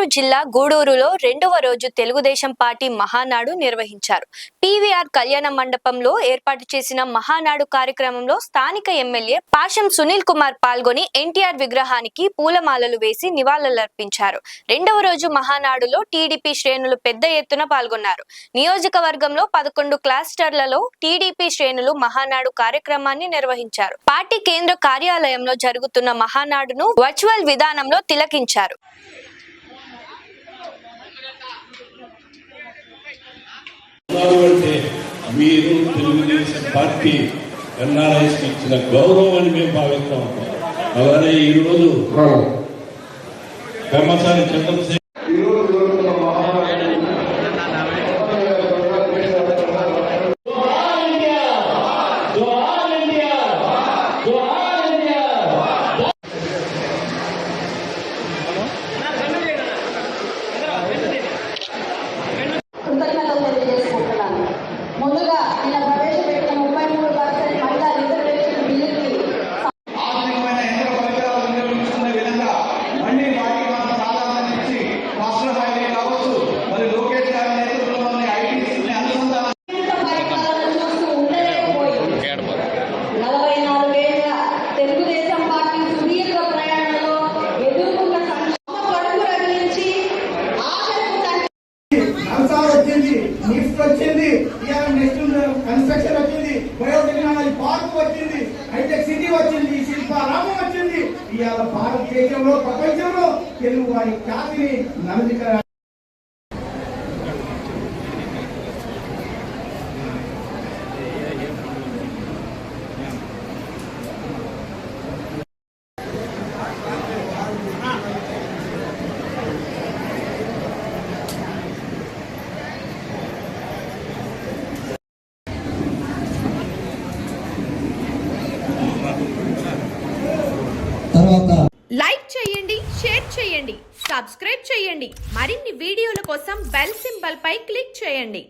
చిత్తూరు జిల్లా గూడూరులో రెండవ రోజు తెలుగుదేశం పార్టీ మహానాడు నిర్వహించారు. పీవీఆర్ కళ్యాణ మండపంలో ఏర్పాటు చేసిన మహానాడు కార్యక్రమంలో స్థానిక ఎమ్మెల్యే పాషం సునీల్ కుమార్ పాల్గొని ఎన్టీఆర్ విగ్రహానికి పూలమాలలు వేసి నివాళులర్పించారు. రెండవ రోజు మహానాడులో టీడీపీ శ్రేణులు పెద్ద ఎత్తున పాల్గొన్నారు. నియోజకవర్గంలో 11 క్లస్టర్లలో టీడీపీ శ్రేణులు మహానాడు కార్యక్రమాన్ని నిర్వహించారు. పార్టీ కేంద్ర కార్యాలయంలో జరుగుతున్న మహానాడును వర్చువల్ విధానంలో తిలకించారు. మీరు తెలుగుదేశం పార్టీ ఎన్ఆర్ఐస్ ఇచ్చిన గౌరవాన్ని మేము భావిస్తాం. అలానే ఈరోజు కమ్మసాని చంద్రశేఖర్ ముందుగా నిన్న ప్రవేశపెట్టిన 33% మహిళా రిజర్వేషన్ బిల్లుకి ఆధునికమైన యంత్ర పరికరాలు నిర్మించుకునే విధంగా మళ్ళీ వాటికి మనం ప్రాధాన్యత ఇచ్చి రాష్ట్ర హైవే కావచ్చు, మరి లోకేష్ గారి నేతృత్వంలోని ఐటీసీని అనుసంధానం చూస్తూ ఉండలేకపోయింది. 44 ఏళ్ల తెలుగుదేశం పార్టీ సుదీర్ఘ ప్రయాణంలో ఎదుర్కొన్న సంక్షోభ కడుపు రగిలించి వచ్చింది, నిఫ్ట్ వచ్చింది, నెక్స్ట్ కన్స్ట్రక్షన్ వచ్చింది, బయోటెక్నాలజీ పార్క్ వచ్చింది, హైటెక్ సిటీ వచ్చింది, శిల్పారామం వచ్చింది. ఇవాళ భారతదేశంలో ప్రపంచంలో తెలుగు వారి ఖ్యాతిని నలుదిక లైక్ చేయండి, షేర్ చేయండి, సబ్స్క్రైబ్ చేయండి. మరిన్ని వీడియోల కోసం బెల్ సింబల్ పై క్లిక్ చేయండి.